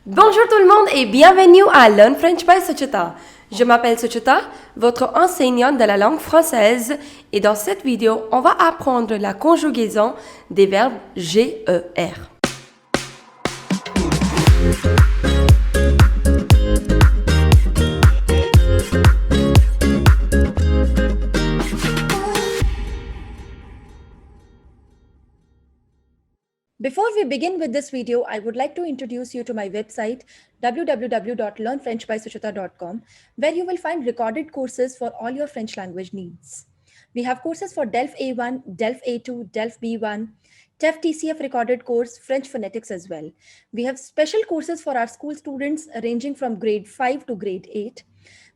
Bonjour tout le monde et bienvenue à Learn French by Suchita. Je m'appelle Suchita, votre enseignante de la langue française, et dans cette vidéo, on va apprendre la conjugaison des verbes GER. Before we begin with this video, I would like to introduce you to my website www.learnfrenchbysuchita.com, where you will find recorded courses for all your French language needs. We have courses for DELF A1, DELF A2, DELF B1, TEF TCF recorded course, French phonetics as well. We have special courses for our school students ranging from grade 5 to grade 8.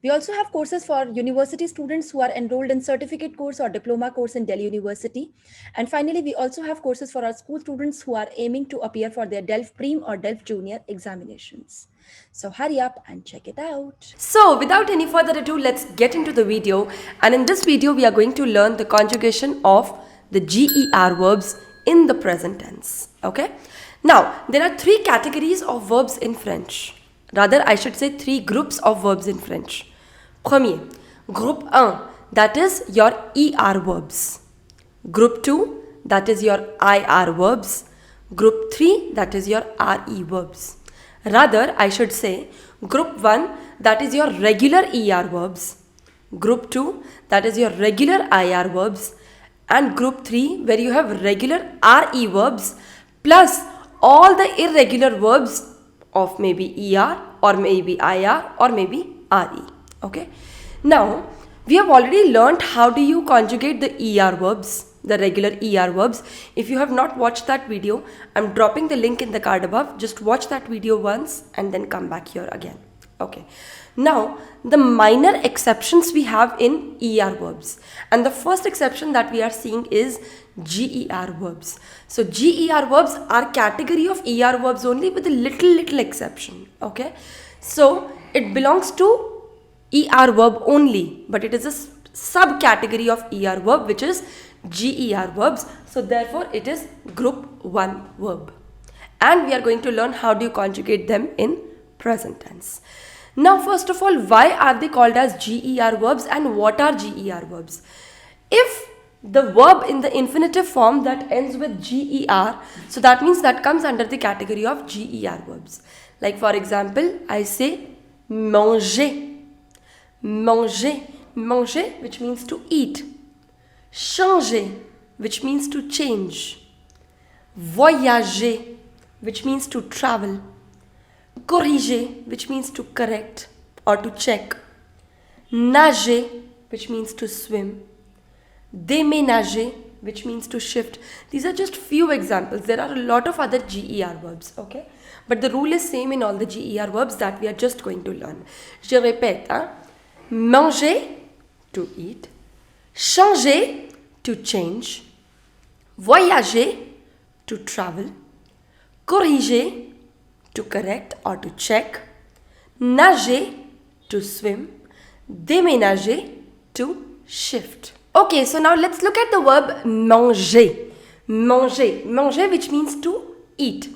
We also have courses for university students who are enrolled in certificate course or diploma course in Delhi University. And finally, we also have courses for our school students who are aiming to appear for their DELF Prim or DELF Junior examinations. So hurry up and check it out. So without any further ado, let's get into the video. And in this video, we are going to learn the conjugation of the GER verbs in the present tense. Okay. Now, there are three categories of verbs in French. Rather, I should say three groups of verbs in French. Premier, group 1, that is your ER verbs. Group 2, that is your IR verbs. Group 3, that is your RE verbs. Rather, I should say group 1, that is your regular ER verbs. Group 2, that is your regular IR verbs. And group 3, where you have regular RE verbs plus all the irregular verbs of maybe ER or maybe IR or maybe RE. Okay. Now, we have already learned how do you conjugate the ER verbs, the regular ER verbs. If you have not watched that video, I'm dropping the link in the card above. Just watch that video once and then come back here again. Okay. Now, the minor exceptions we have in ER verbs. And the first exception that we are seeing is GER verbs. So, GER verbs are category of ER verbs only with a little exception. Okay. So, it belongs to ER verb only, but it is a subcategory of ER verb which is GER verbs. So, therefore, it is group 1 verb. And we are going to learn how do you conjugate them in present tense. Now, first of all, why are they called as GER verbs and what are GER verbs? If the verb in the infinitive form that ends with GER, so that means that comes under the category of GER verbs. Like for example, I say manger, manger, manger, which means to eat. Changer, which means to change. Voyager, which means to travel. Corriger, which means to correct or to check. Nager, which means to swim. Déménager, which means to shift. These are just few examples. There are a lot of other GER verbs, okay? But the rule is same in all the GER verbs that we are just going to learn. Je répète, hein? Manger, to eat. Changer, to change. Voyager, to travel. Corriger, to correct or to check. Nager, to swim. Déménager, to shift. Okay, so now let's look at the verb manger. Manger, manger, which means to eat.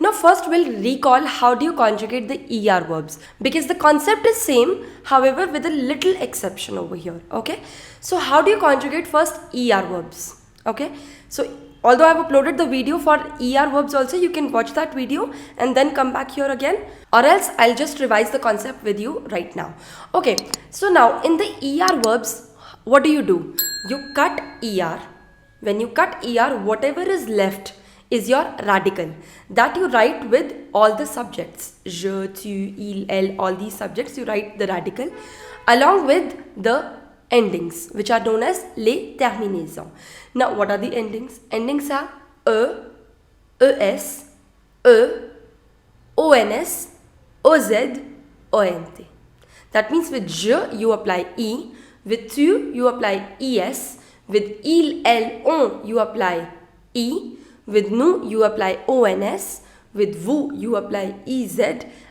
Now first we'll recall how do you conjugate the ER verbs, because the concept is same, however with a little exception over here. Okay, so how do you conjugate first ER verbs? Okay, so although I have uploaded the video for ER verbs also, you can watch that video and then come back here again, or else I'll just revise the concept with you right now. Okay, so now in the ER verbs, what do? You cut ER. When you cut ER, whatever is left is your radical that you write with all the subjects. Je, tu, il, elle, all these subjects, you write the radical along with the endings, which are known as les terminaisons. Now, what are the endings? Endings are E, ES, E, ONS, OZ, ONT. That means with je, you apply E. With tu, you apply ES. With il, elle, on, you apply E. With nous, you apply ONS. With vous, you apply EZ.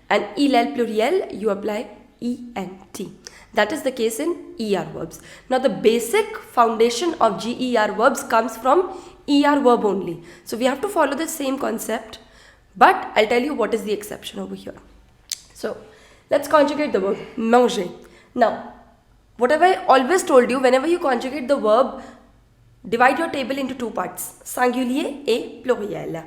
And il, elle pluriel, you apply ENT. That is the case in ER verbs. Now, the basic foundation of GER verbs comes from ER verb only. So, we have to follow the same concept. But I'll tell you what is the exception over here. So let's conjugate the verb manger. Now, what have I always told you, whenever you conjugate the verb, divide your table into two parts, singulier et pluriel,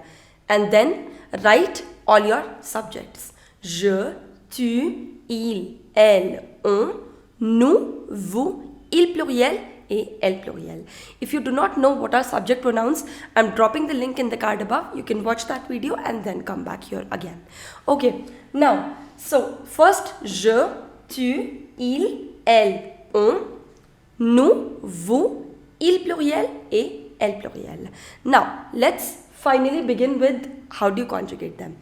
and then write all your subjects. Je, tu, il, elle, on, nous, vous, il pluriel et elle pluriel. If you do not know what are subject pronouns, I'm dropping the link in the card above. You can watch that video and then come back here again. Okay, now, so first je, tu, il, elle, on, nous, vous, il pluriel et elle pluriel. Now, let's finally begin with how do you conjugate them.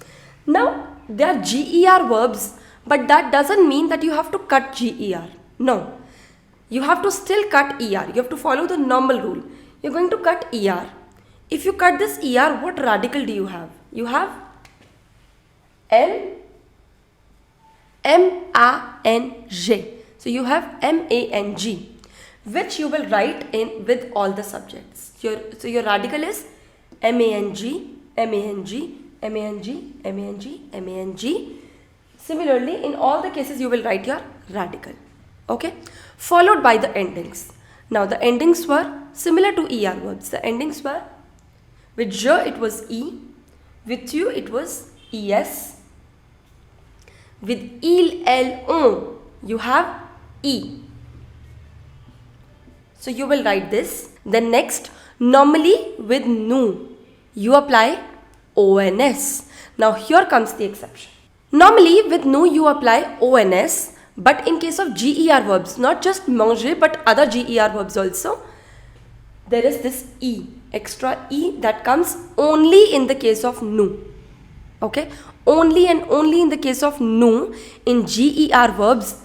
Now, they are GER verbs, but that doesn't mean that you have to cut GER. No. You have to still cut ER. You have to follow the normal rule. You're going to cut ER. If you cut this ER, what radical do you have? You have M-A-N-G. So you have M-A-N-G, which you will write in with all the subjects. So your radical is M-A-N-G, M-A-N-G, M-A-N-G, M-A-N-G, M-A-N-G. Similarly, in all the cases, you will write your radical. Okay? Followed by the endings. Now, the endings were similar to ER verbs. The endings were, with je, it was E. With tu, it was ES. With il, elle, on, you have E. So, you will write this. Then next, normally with nous, you apply ONS. Now, here comes the exception. Normally, with nous, you apply ONS. But in case of GER verbs, not just manger but other GER verbs also, there is this E, extra E that comes only in the case of nous. Okay? Only and only in the case of nous in GER verbs.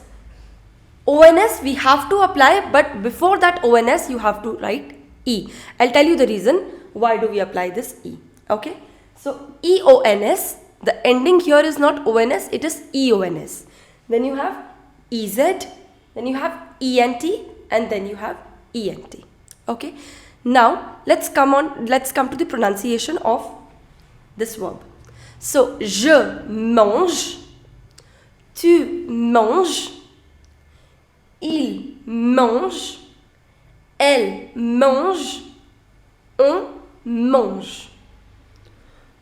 ONS we have to apply, but before that ONS you have to write E. I'll tell you the reason why do we apply this E. Okay? So EONS, the ending here is not ONS, it is EONS. Then you have EZ, then you have ENT, and then you have ENT. Okay. Now let's come to the pronunciation of this verb. So je mange, tu manges, il mange, elle mange, on mange.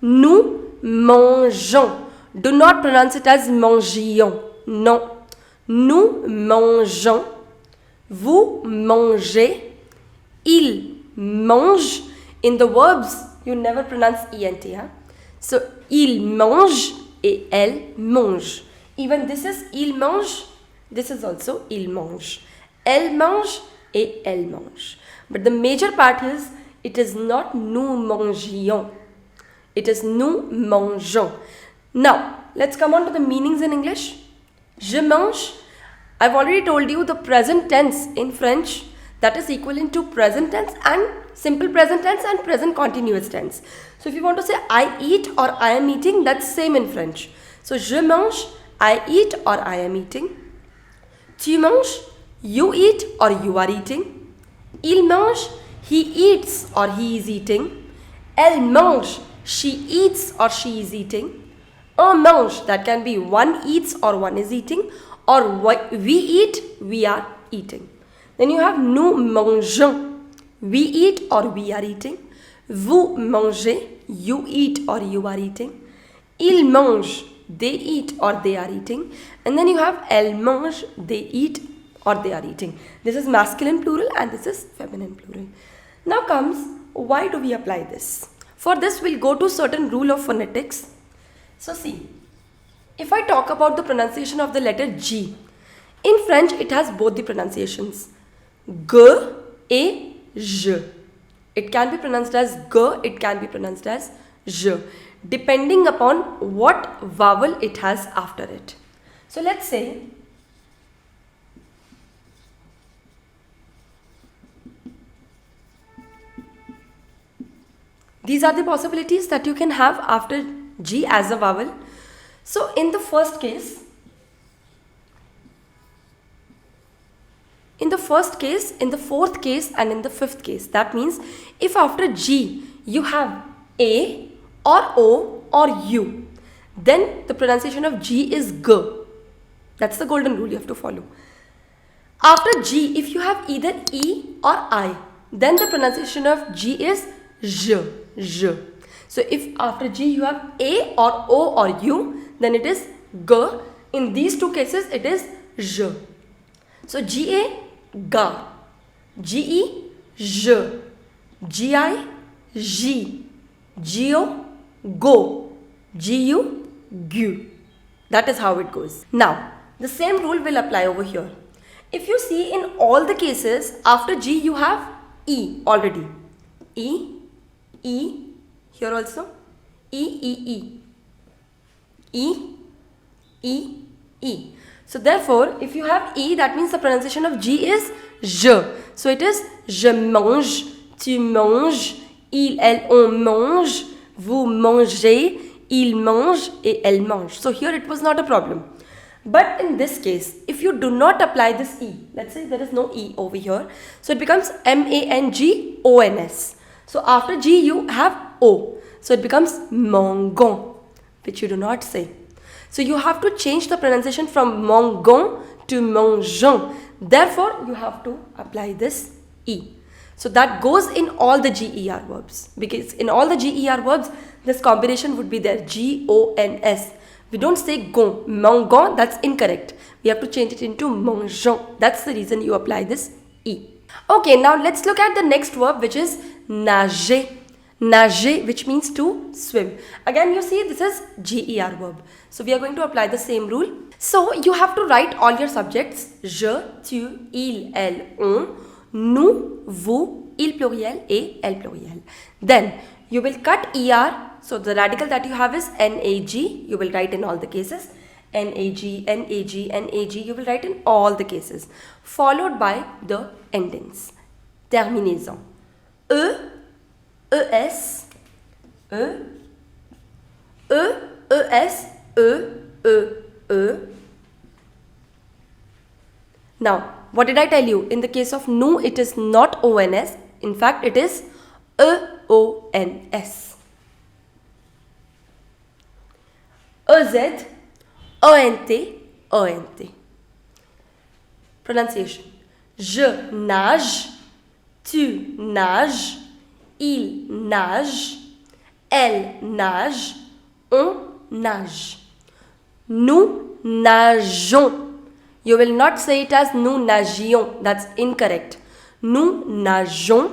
Nous mangeons. Do not pronounce it as mangions. Non. Nous mangeons, vous mangez, il mange. In the verbs, you never pronounce ENT. Huh? So, il mange et elle mange. Even this is il mange, this is also il mange. Elle mange et elle mange. But the major part is, it is not nous mangions. It is nous mangeons. Now, let's come on to the meanings in English. Je mange. I've already told you the present tense in French, that is equivalent to present tense and simple present tense and present continuous tense. So if you want to say I eat or I am eating, that's same in French. So je mange, I eat or I am eating. Tu manges, you eat or you are eating. Il mange, he eats or he is eating. Elle mange, she eats or she is eating. On mange, that can be one eats or one is eating. Or we eat, we are eating. Then you have nous mangeons, we eat or we are eating. Vous mangez, you eat or you are eating. Ils mangent, they eat or they are eating. And then you have elles mangent, they eat or they are eating. This is masculine plural and this is feminine plural. Now comes, why do we apply this? For this, we'll go to certain rule of phonetics. So see, if I talk about the pronunciation of the letter G, in French it has both the pronunciations, G et J. It can be pronounced as G, it can be pronounced as J, depending upon what vowel it has after it. So let's say, these are the possibilities that you can have after G as a vowel. So in the first case, in the fourth case, and in the fifth case, that means if after G you have A or O or U, then the pronunciation of G is G. That's the golden rule you have to follow. After G, if you have either E or I, then the pronunciation of G is J, J. So if after G you have A or O or U, then it is G. In these two cases, it is J. So G-A, Ga. G-E, J. G-I, Ji. G-O, Go. G-U, Gu. That is how it goes. Now, the same rule will apply over here. If you see in all the cases, after G you have E already. E, E, here also. E, E, E. E, E, E. So therefore, if you have E, that means the pronunciation of G is Je. So it is je mange, tu manges, il, elle, on mange, vous mangez, il mange et elle mange. So here it was not a problem. But in this case, if you do not apply this E, let's say there is no E over here, so it becomes M-A-N-G-O-N-S. So after G you have O. So it becomes mangon, which you do not say. So you have to change the pronunciation from mangon to mangeon. Therefore, you have to apply this E. So that goes in all the GER verbs. Because in all the GER verbs, this combination would be there, G-O-N-S. We don't say gon, mangon, that's incorrect. We have to change it into mangeon. That's the reason you apply this E. Okay, now let's look at the next verb, which is nager. Nager, which means to swim. Again, you see this is GER verb. So we are going to apply the same rule. So you have to write all your subjects. Je, tu, il, elle, on, nous, vous, il pluriel et elle pluriel. Then you will cut ER. So the radical that you have is NAG. You will write in all the cases. NAG, NAG, NAG. You will write in all the cases. Followed by the endings. Terminaison. E, ES, E, E, ES, E, E, E. Now, what did I tell you? In the case of nous, it is not ONS. In fact, it is EONS. EZ, ENT, ENT. Pronunciation. Je nage, tu nages, il nage, elle nage, on nage. Nous nageons. You will not say it as nous nagions. That's incorrect. Nous nageons,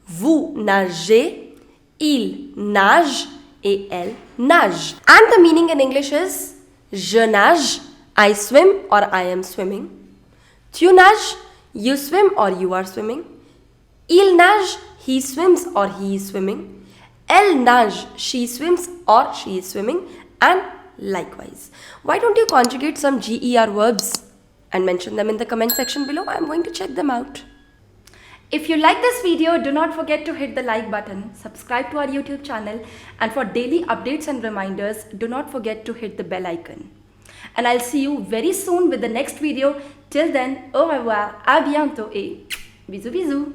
vous nagez, il nage et elle nage. And the meaning in English is je nage, I swim or I am swimming. Tu nages, you swim or you are swimming. Il nage, he swims or he is swimming. Elle nage, she swims or she is swimming. And likewise. Why don't you conjugate some GER verbs and mention them in the comment section below? I'm going to check them out. If you like this video, do not forget to hit the like button, subscribe to our YouTube channel, and for daily updates and reminders, do not forget to hit the bell icon. And I'll see you very soon with the next video. Till then, au revoir, à bientôt et bisous bisous.